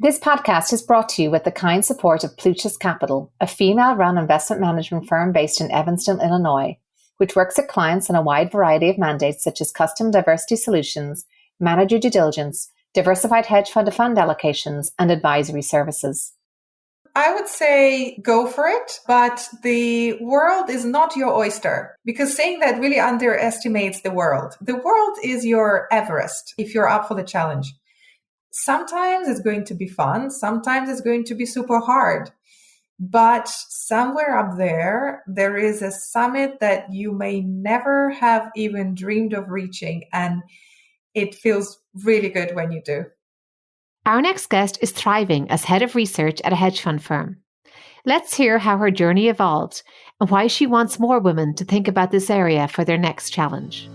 This podcast is brought to you with the kind support of Velox Capital, a female-run investment management firm based in Evanston, Illinois, which works with clients on a wide variety of mandates such as custom diversity solutions, manager due diligence, diversified hedge fund to fund allocations, and advisory services. I would say go for it, but the world is not your oyster, because saying that really underestimates the world. The world is your Everest if you're up for the challenge. Sometimes it's going to be fun. Sometimes it's going to be super hard. But somewhere up there, there is a summit that you may never have even dreamed of reaching. And it feels really good when you do. Our next guest is thriving as head of research at a hedge fund firm. Let's hear how her journey evolved and why she wants more women to think about this area for their next challenge.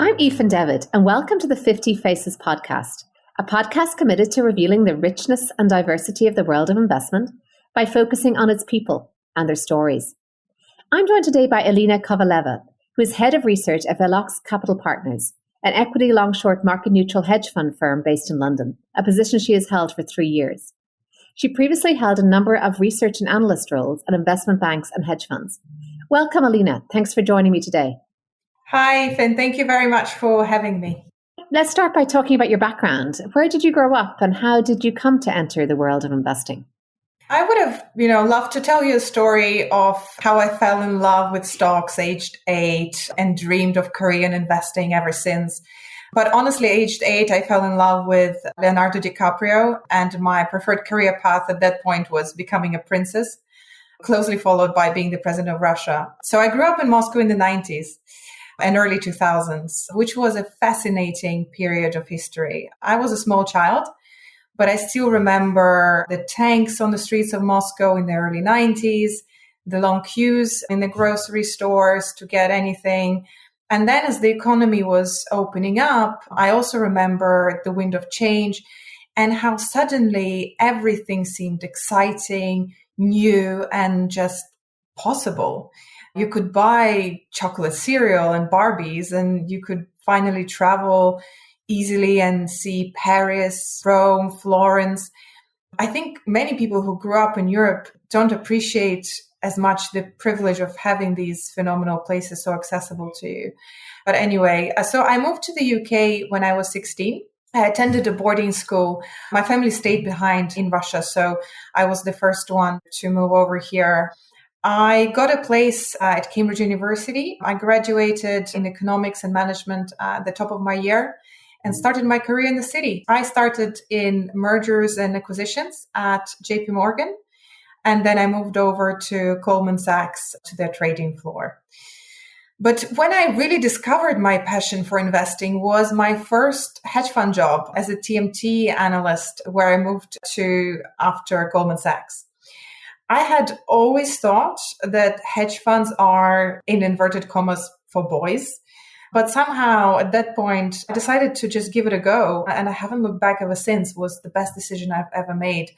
I'm Aoife Devitt, and welcome to the 50 Faces podcast, a podcast committed to revealing the richness and diversity of the world of investment by focusing on its people and their stories. I'm joined today by Elina Kovaleva, who is head of research at Velox Capital Partners, an equity long-short market-neutral hedge fund firm based in London, a position she has held for 3 years. She previously held a number of research and analyst roles at investment banks and hedge funds. Welcome, Elina. Thanks for joining me today. Hi, Finn. Thank you very much for having me. Let's start by talking about your background. Where did you grow up and how did you come to enter the world of investing? I would have, loved to tell you a story of how I fell in love with stocks aged 8 and dreamed of Korean investing ever since. But honestly, aged 8, I fell in love with Leonardo DiCaprio, and my preferred career path at that point was becoming a princess, closely followed by being the president of Russia. So I grew up in Moscow in the 90s. And early 2000s, which was a fascinating period of history. I was a small child, but I still remember the tanks on the streets of Moscow in the early 90s, the long queues in the grocery stores to get anything. And then as the economy was opening up, I also remember the wind of change and how suddenly everything seemed exciting, new, and just possible. You could buy chocolate cereal and Barbies, and you could finally travel easily and see Paris, Rome, Florence. I think many people who grew up in Europe don't appreciate as much the privilege of having these phenomenal places so accessible to you. But anyway, so I moved to the UK when I was 16. I attended a boarding school. My family stayed behind in Russia, so I was the first one to move over here. I got a place at Cambridge University. I graduated in economics and management at the top of my year and started my career in the city. I started in mergers and acquisitions at JP Morgan, and then I moved over to Goldman Sachs to their trading floor. But when I really discovered my passion for investing was my first hedge fund job as a TMT analyst, where I moved to after Goldman Sachs. I had always thought that hedge funds are, in inverted commas, for boys. But somehow at that point, I decided to just give it a go. And I haven't looked back ever since. It was the best decision I've ever made.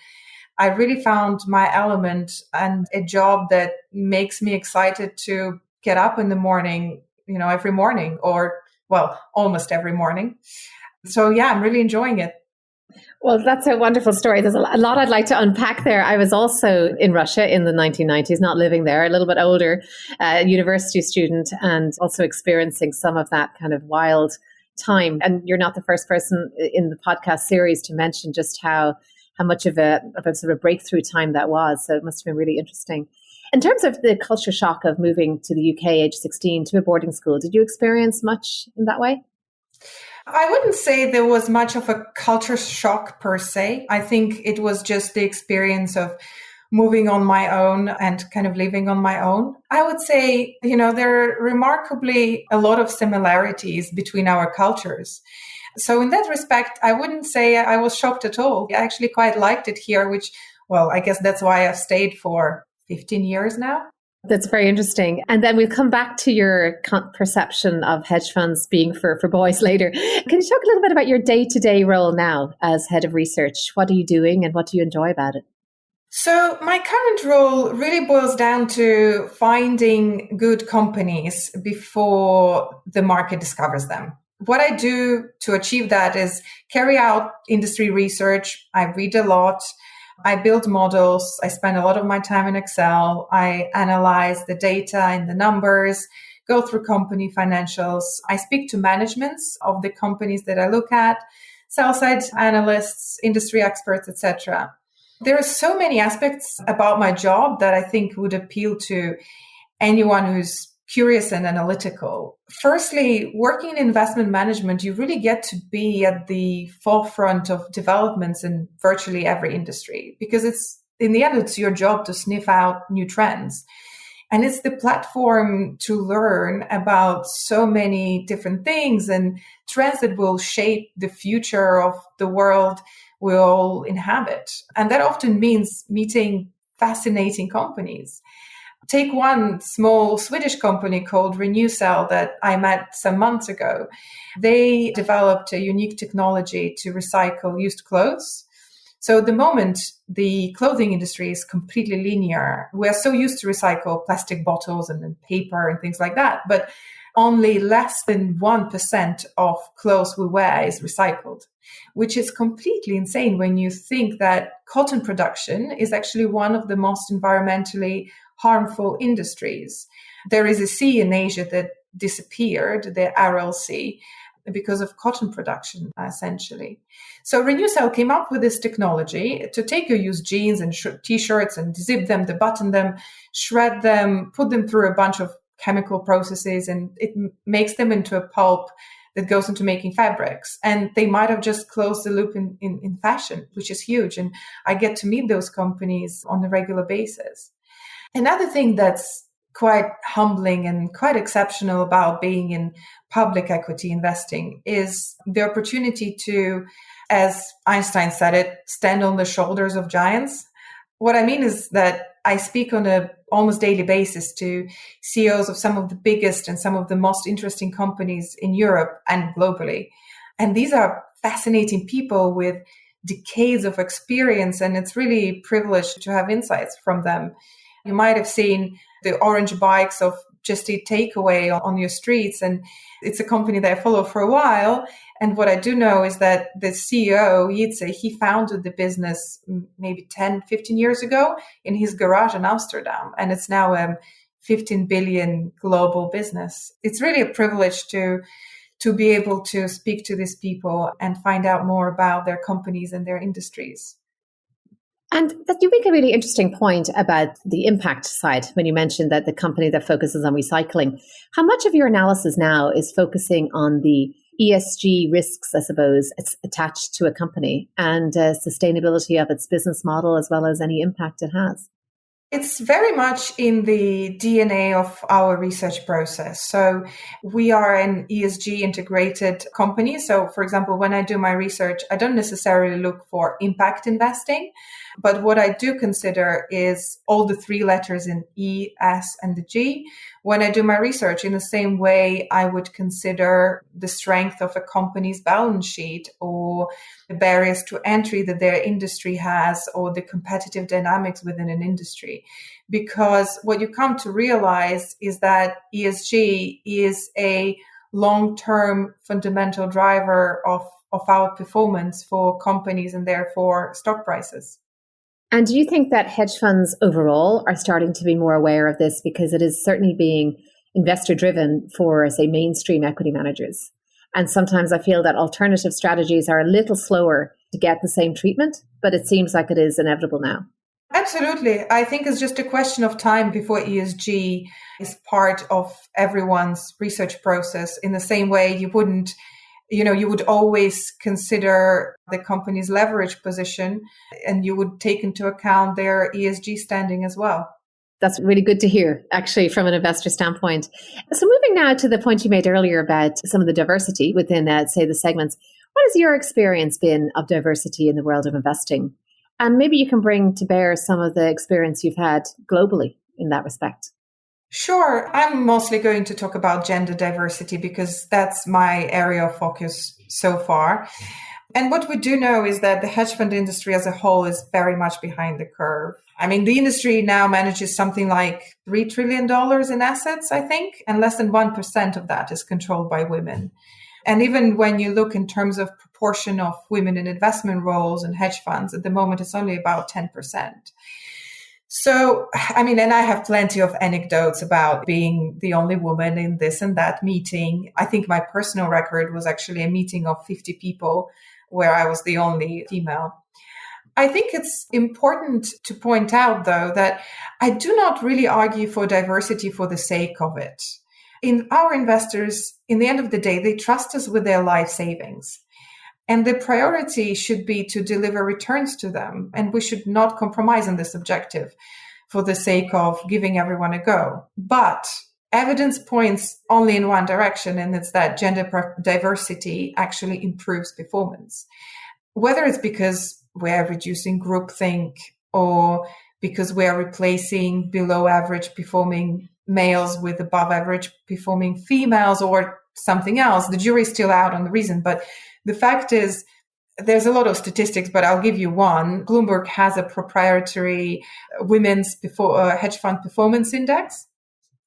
I really found my element and a job that makes me excited to get up in the morning, every morning almost every morning. So yeah, I'm really enjoying it. Well, that's a wonderful story. There's a lot I'd like to unpack there. I was also in Russia in the 1990s, not living there, a little bit older, university student, and also experiencing some of that kind of wild time. And you're not the first person in the podcast series to mention just how much of a sort of breakthrough time that was. So it must have been really interesting. In terms of the culture shock of moving to the UK age 16 to a boarding school, did you experience much in that way? I wouldn't say there was much of a culture shock per se. I think it was just the experience of moving on my own and kind of living on my own. I would say, there are remarkably a lot of similarities between our cultures. So in that respect, I wouldn't say I was shocked at all. I actually quite liked it here, which, I guess that's why I've stayed for 15 years now. That's very interesting. And then we'll come back to your perception of hedge funds being for boys later. Can you talk a little bit about your day-to-day role now as head of research? What are you doing and what do you enjoy about it? So my current role really boils down to finding good companies before the market discovers them. What I do to achieve that is carry out industry research. I read a lot. I build models. I spend a lot of my time in Excel. I analyze the data and the numbers, go through company financials. I speak to managements of the companies that I look at, sell-side analysts, industry experts, etc. There are so many aspects about my job that I think would appeal to anyone who's curious and analytical. Firstly, working in investment management, you really get to be at the forefront of developments in virtually every industry because in the end, it's your job to sniff out new trends. And it's the platform to learn about so many different things and trends that will shape the future of the world we all inhabit. And that often means meeting fascinating companies. Take one small Swedish company called RenewCell that I met some months ago. They developed a unique technology to recycle used clothes. So at the moment, the clothing industry is completely linear. We're so used to recycle plastic bottles and paper and things like that, but only less than 1% of clothes we wear is recycled, which is completely insane when you think that cotton production is actually one of the most environmentally harmful industries. There is a sea in Asia that disappeared, the Aral Sea, because of cotton production, essentially. So RenewCell came up with this technology to take your used jeans and t-shirts and zip them, debutton them, shred them, put them through a bunch of chemical processes, and it makes them into a pulp that goes into making fabrics. And they might have just closed the loop in fashion, which is huge. And I get to meet those companies on a regular basis. Another thing that's quite humbling and quite exceptional about being in public equity investing is the opportunity to, as Einstein said it, stand on the shoulders of giants. What I mean is that I speak on a almost daily basis to CEOs of some of the biggest and some of the most interesting companies in Europe and globally. And these are fascinating people with decades of experience, and it's really privileged to have insights from them. You might have seen the orange bikes of Just Eat Takeaway on your streets, and it's a company that I follow for a while. And what I do know is that the CEO, Jitse, he founded the business maybe 10, 15 years ago in his garage in Amsterdam, and it's now a 15 billion global business. It's really a privilege to be able to speak to these people and find out more about their companies and their industries. And that you make a really interesting point about the impact side when you mentioned that the company that focuses on recycling. How much of your analysis now is focusing on the ESG risks, I suppose, it's attached to a company and sustainability of its business model as well as any impact it has? It's very much in the DNA of our research process. So we are an ESG integrated company. So for example, when I do my research, I don't necessarily look for impact investing, but what I do consider is all the three letters in E, S, and the G. When I do my research, in the same way, I would consider the strength of a company's balance sheet or the barriers to entry that their industry has or the competitive dynamics within an industry. Because what you come to realize is that ESG is a long-term fundamental driver of our performance for companies and therefore stock prices. And do you think that hedge funds overall are starting to be more aware of this, because it is certainly being investor driven for, say, mainstream equity managers? And sometimes I feel that alternative strategies are a little slower to get the same treatment, but it seems like it is inevitable now. Absolutely. I think it's just a question of time before ESG is part of everyone's research process in the same way you would always consider the company's leverage position and you would take into account their ESG standing as well. That's really good to hear, actually, from an investor standpoint. So moving now to the point you made earlier about some of the diversity within, say, the segments. What has your experience been of diversity in the world of investing? And maybe you can bring to bear some of the experience you've had globally in that respect. Sure. I'm mostly going to talk about gender diversity because that's my area of focus so far. And what we do know is that the hedge fund industry as a whole is very much behind the curve. I mean, the industry now manages something like $3 trillion in assets, I think, and less than 1% of that is controlled by women. And even when you look in terms of proportion of women in investment roles and hedge funds, at the moment, it's only about 10%. So, I mean, and I have plenty of anecdotes about being the only woman in this and that meeting. I think my personal record was actually a meeting of 50 people where I was the only female. I think it's important to point out, though, that I do not really argue for diversity for the sake of it. Our investors, in the end of the day, they trust us with their life savings. And the priority should be to deliver returns to them. And we should not compromise on this objective for the sake of giving everyone a go. But evidence points only in one direction, and it's that gender diversity actually improves performance. Whether it's because we're reducing groupthink or because we're replacing below average performing males with above average performing females or something else, the jury's still out on the reason. But the fact is, there's a lot of statistics, but I'll give you one. Bloomberg has a proprietary women's hedge fund performance index,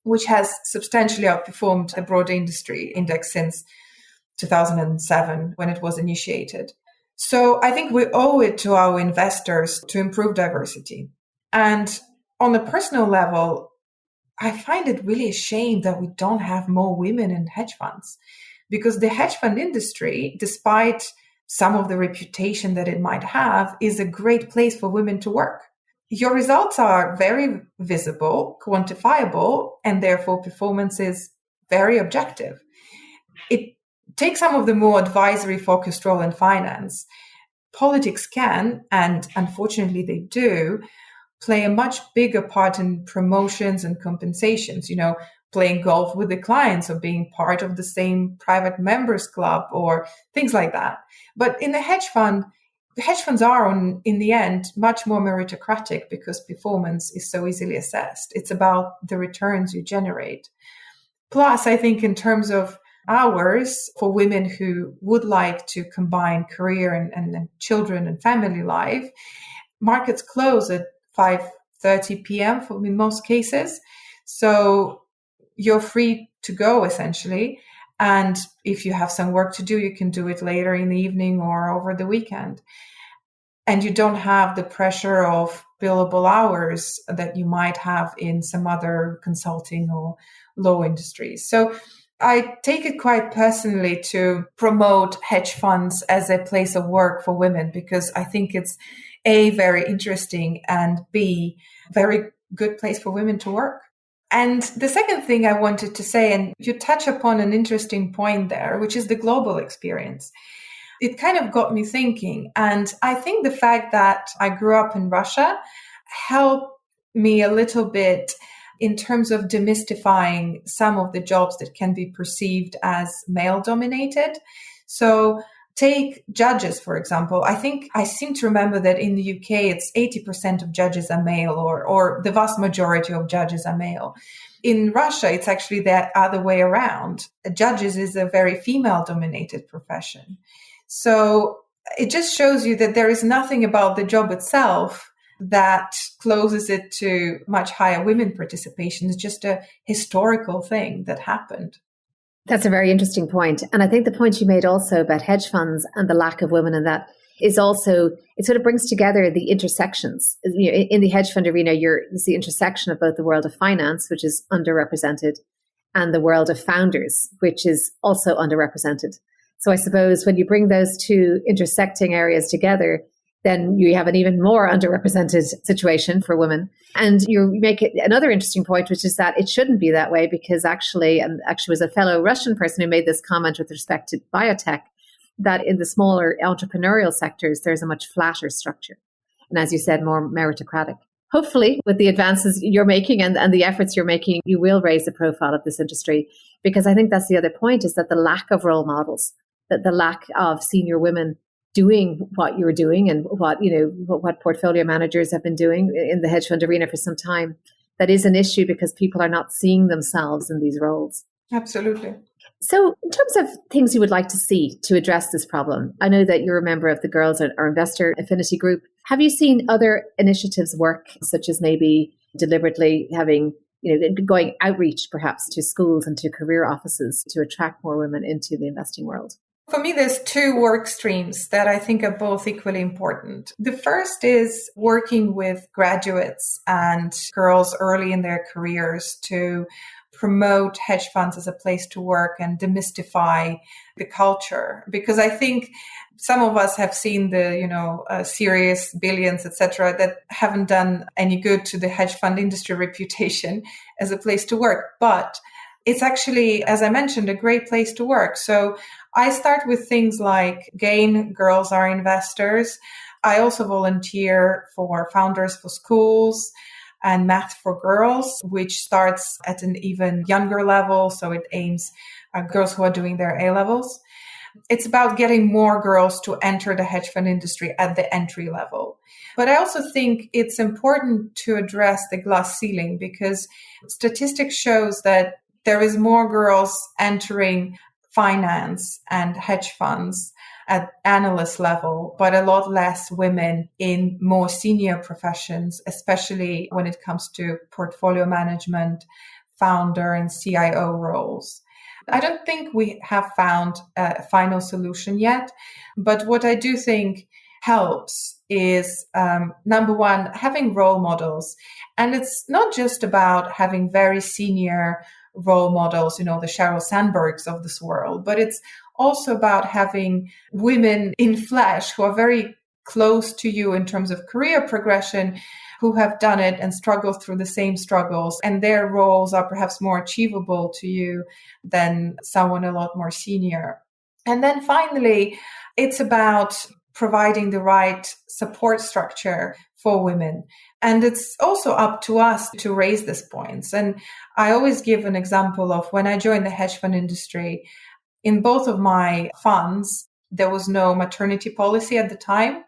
which has substantially outperformed the broader industry index since 2007 when it was initiated. So I think we owe it to our investors to improve diversity. And on a personal level, I find it really a shame that we don't have more women in hedge funds. Because the hedge fund industry, despite some of the reputation that it might have, is a great place for women to work. Your results are very visible, quantifiable, and therefore performance is very objective. It takes some of the more advisory focused role in finance. Politics can, and unfortunately they do, play a much bigger part in promotions and compensations, playing golf with the clients or being part of the same private members club or things like that. But in the hedge funds are in the end much more meritocratic because performance is so easily assessed. It's about the returns you generate. Plus, I think in terms of hours for women who would like to combine career and children and family life, markets close at 5:30 p.m. in most cases. So you're free to go, essentially. And if you have some work to do, you can do it later in the evening or over the weekend. And you don't have the pressure of billable hours that you might have in some other consulting or law industries. So I take it quite personally to promote hedge funds as a place of work for women because I think it's A, very interesting, and B, very good place for women to work. And the second thing I wanted to say, and you touch upon an interesting point there, which is the global experience. It kind of got me thinking. And I think the fact that I grew up in Russia helped me a little bit in terms of demystifying some of the jobs that can be perceived as male dominated. So take judges, for example. I seem to remember that in the UK, it's 80% of judges are male or the vast majority of judges are male. In Russia, it's actually the other way around. Judges is a very female dominated profession. So it just shows you that there is nothing about the job itself that closes it to much higher women participation. It's just a historical thing that happened. That's a very interesting point. And I think the point you made also about hedge funds and the lack of women in that is also, it sort of brings together the intersections. In the hedge fund arena, it's the intersection of both the world of finance, which is underrepresented, and the world of founders, which is also underrepresented. So I suppose when you bring those two intersecting areas together, then you have an even more underrepresented situation for women. And you make it another interesting point, which is that it shouldn't be that way because actually was a fellow Russian person who made this comment with respect to biotech, that in the smaller entrepreneurial sectors, there's a much flatter structure. And as you said, more meritocratic. Hopefully, with the advances you're making and the efforts you're making, you will raise the profile of this industry. Because I think that's the other point, is that the lack of role models, that the lack of senior women doing what you're doing and what portfolio managers have been doing in the hedge fund arena for some time that is an issue because people are not seeing themselves in these roles. Absolutely. So in terms of things you would like to see to address this problem, I know that you're a member of the Girls Are Investor Affinity Group. Have you seen other initiatives work, such as maybe deliberately having, going outreach perhaps to schools and to career offices to attract more women into the investing world? For me, there's two work streams that I think are both equally important. The first is working with graduates and girls early in their careers to promote hedge funds as a place to work and demystify the culture. Because I think some of us have seen the, serious billions, etc., that haven't done any good to the hedge fund industry reputation as a place to work. But it's actually, as I mentioned, a great place to work. So I start with things like GAIN, Girls Are Investors. I also volunteer for Founders for Schools and Math for Girls, which starts at an even younger level. So it aims at girls who are doing their A-levels. It's about getting more girls to enter the hedge fund industry at the entry level. But I also think it's important to address the glass ceiling, because statistics shows that there is more girls entering finance and hedge funds at analyst level, but a lot less women in more senior professions, especially when it comes to portfolio management, founder and CIO roles. I don't think we have found a final solution yet, but what I do think helps is, number one, having role models. And it's not just about having very senior role models, the Sheryl Sandbergs of this world, but it's also about having women in flesh who are very close to you in terms of career progression, who have done it and struggled through the same struggles, and their roles are perhaps more achievable to you than someone a lot more senior. And then finally, it's about providing the right support structure for women. And it's also up to us to raise these points. And I always give an example of when I joined the hedge fund industry. In both of my funds, there was no maternity policy at the time.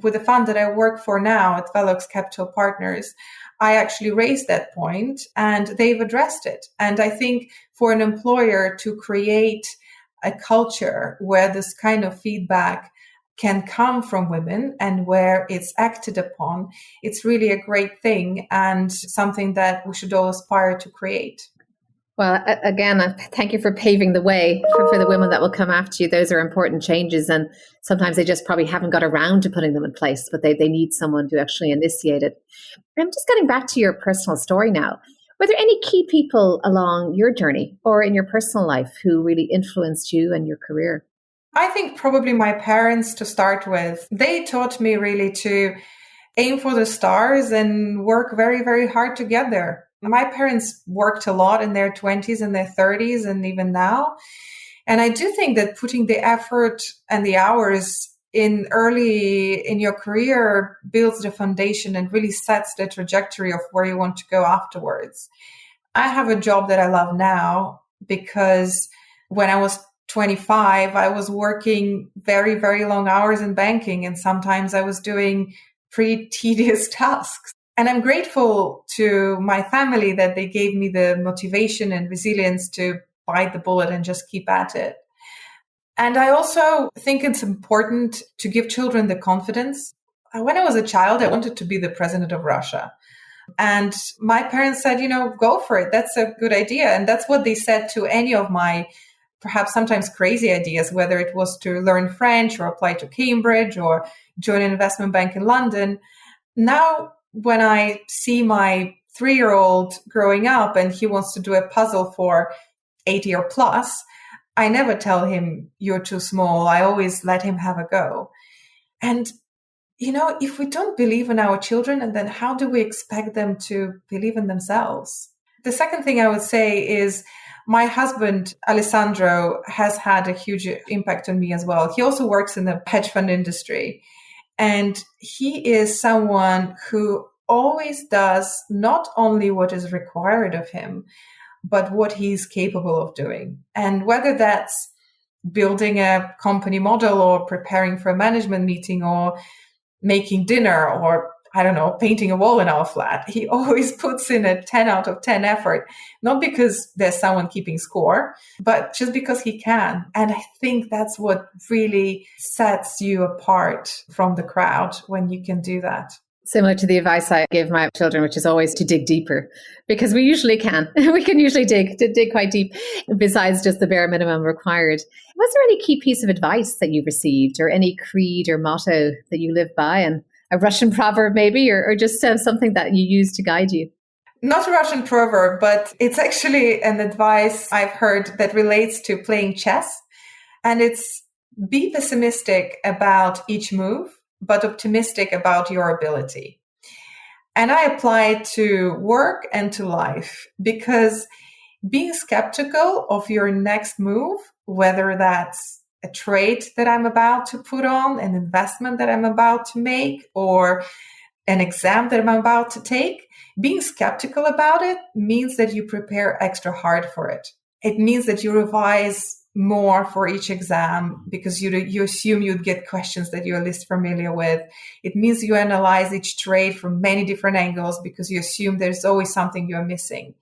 With the fund that I work for now at Velox Capital Partners, I actually raised that point and they've addressed it. And I think for an employer to create a culture where this kind of feedback can come from women and where it's acted upon, it's really a great thing and something that we should all aspire to create. Well, again, thank you for paving the way for the women that will come after you. Those are important changes, and sometimes they just probably haven't got around to putting them in place, but they need someone to actually initiate it. I'm just getting back to your personal story now. Were there any key people along your journey or in your personal life who really influenced you and your career? I think probably my parents to start with. They taught me really to aim for the stars and work very, very hard to get there. My parents worked a lot in their 20s and their 30s and even now. And I do think that putting the effort and the hours in early in your career builds the foundation and really sets the trajectory of where you want to go afterwards. I have a job that I love now because when I was 25, I was working very, very long hours in banking. And sometimes I was doing pretty tedious tasks. And I'm grateful to my family that they gave me the motivation and resilience to bite the bullet and just keep at it. And I also think it's important to give children the confidence. When I was a child, I wanted to be the president of Russia. And my parents said, go for it. That's a good idea. And that's what they said to any of my perhaps sometimes crazy ideas, whether it was to learn French or apply to Cambridge or join an investment bank in London. Now, when I see my 3-year-old growing up and he wants to do a puzzle for 80 or plus, I never tell him you're too small. I always let him have a go. And, if we don't believe in our children, and then how do we expect them to believe in themselves? The second thing I would say is my husband, Alessandro, has had a huge impact on me as well. He also works in the hedge fund industry. And he is someone who always does not only what is required of him, but what he's capable of doing. And whether that's building a company model or preparing for a management meeting or making dinner or I don't know, painting a wall in our flat. He always puts in a 10 out of 10 effort, not because there's someone keeping score, but just because he can. And I think that's what really sets you apart from the crowd when you can do that. Similar to the advice I give my children, which is always to dig deeper, because we usually can. We can usually dig quite deep, besides just the bare minimum required. Was there any key piece of advice that you received, or any creed or motto that you live by, and a Russian proverb maybe, or just something that you use to guide you? Not a Russian proverb, but it's actually an advice I've heard that relates to playing chess. And it's be pessimistic about each move, but optimistic about your ability. And I apply it to work and to life, because being skeptical of your next move, whether that's a trade that I'm about to put on, an investment that I'm about to make, or an exam that I'm about to take, being skeptical about it means that you prepare extra hard for it. It means that you revise more for each exam because you assume you'd get questions that you're least familiar with. It means you analyze each trade from many different angles because you assume there's always something you're missing.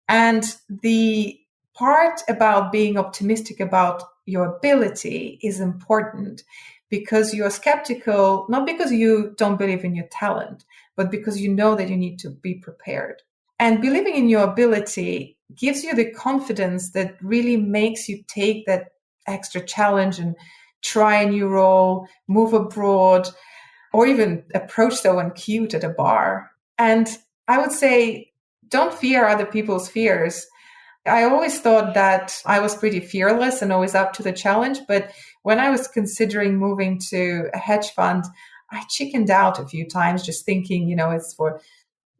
And the part about being optimistic about your ability is important, because you're skeptical, not because you don't believe in your talent, but because you know that you need to be prepared. And believing in your ability gives you the confidence that really makes you take that extra challenge and try a new role, move abroad, or even approach someone cute at a bar. And I would say, don't fear other people's fears. I always thought that I was pretty fearless and always up to the challenge. But when I was considering moving to a hedge fund, I chickened out a few times, just thinking, it's for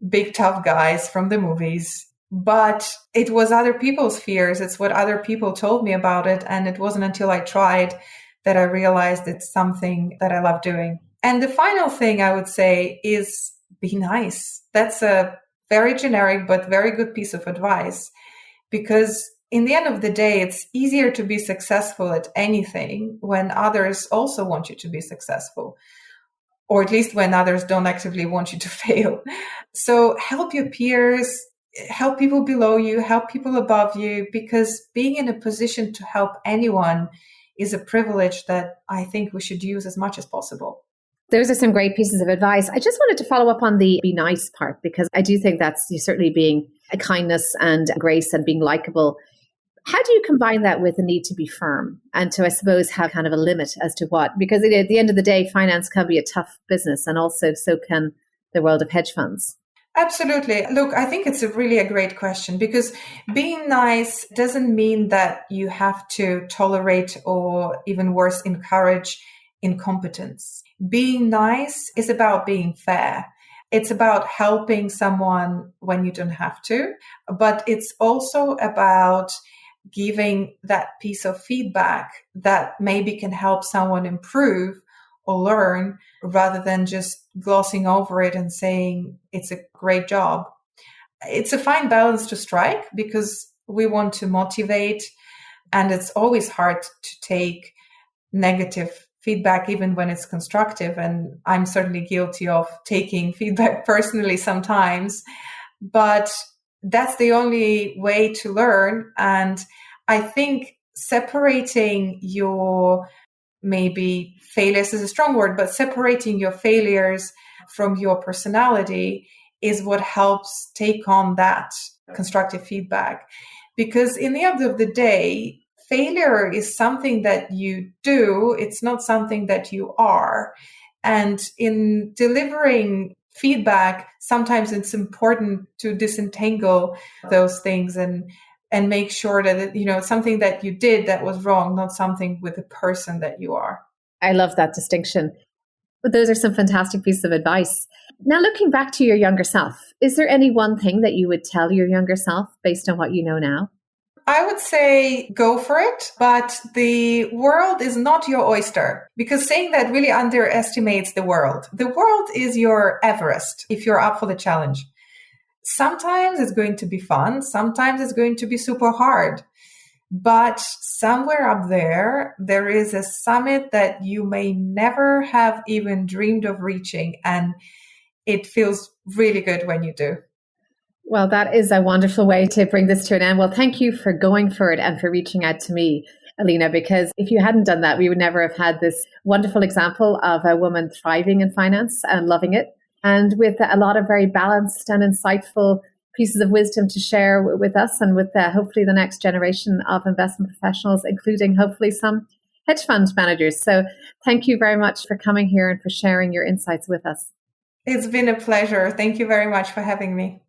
big tough guys from the movies. But it was other people's fears. It's what other people told me about it. And it wasn't until I tried that I realized it's something that I love doing. And the final thing I would say is be nice. That's a very generic but very good piece of advice, because in the end of the day, it's easier to be successful at anything when others also want you to be successful, or at least when others don't actively want you to fail. So help your peers, help people below you, help people above you, because being in a position to help anyone is a privilege that I think we should use as much as possible. Those are some great pieces of advice. I just wanted to follow up on the be nice part, because I do think that's certainly being a kindness and grace and being likable. How do you combine that with the need to be firm and to, I suppose, have kind of a limit as to what? Because at the end of the day, finance can be a tough business, and also so can the world of hedge funds. Absolutely. Look, I think it's a great question, because being nice doesn't mean that you have to tolerate or even worse, encourage incompetence. Being nice is about being fair. It's about helping someone when you don't have to, but it's also about giving that piece of feedback that maybe can help someone improve or learn, rather than just glossing over it and saying it's a great job. It's a fine balance to strike, because we want to motivate, and it's always hard to take negative feedback even when it's constructive. And I'm certainly guilty of taking feedback personally sometimes, but that's the only way to learn. And I think separating your maybe failures is a strong word, but separating your failures from your personality is what helps take on that constructive feedback. Because in the end of the day, failure is something that you do. It's not something that you are. And in delivering feedback, sometimes it's important to disentangle those things and make sure that it's something that you did that was wrong, not something with the person that you are. I love that distinction. But those are some fantastic pieces of advice. Now, looking back to your younger self, is there any one thing that you would tell your younger self based on what you know now? I would say go for it, but the world is not your oyster, because saying that really underestimates the world. The world is your Everest if you're up for the challenge. Sometimes it's going to be fun. Sometimes it's going to be super hard. But somewhere up there, there is a summit that you may never have even dreamed of reaching. And it feels really good when you do. Well, that is a wonderful way to bring this to an end. Well, thank you for going for it and for reaching out to me, Elina, because if you hadn't done that, we would never have had this wonderful example of a woman thriving in finance and loving it, and with a lot of very balanced and insightful pieces of wisdom to share with us and with hopefully the next generation of investment professionals, including hopefully some hedge fund managers. So thank you very much for coming here and for sharing your insights with us. It's been a pleasure. Thank you very much for having me.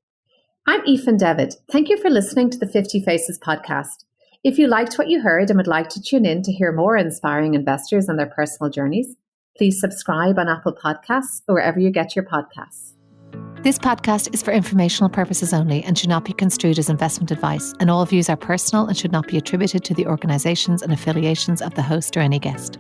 I'm Aoife David. Thank you for listening to the 50 Faces podcast. If you liked what you heard and would like to tune in to hear more inspiring investors and their personal journeys, please subscribe on Apple Podcasts or wherever you get your podcasts. This podcast is for informational purposes only and should not be construed as investment advice, and all views are personal and should not be attributed to the organisations and affiliations of the host or any guest.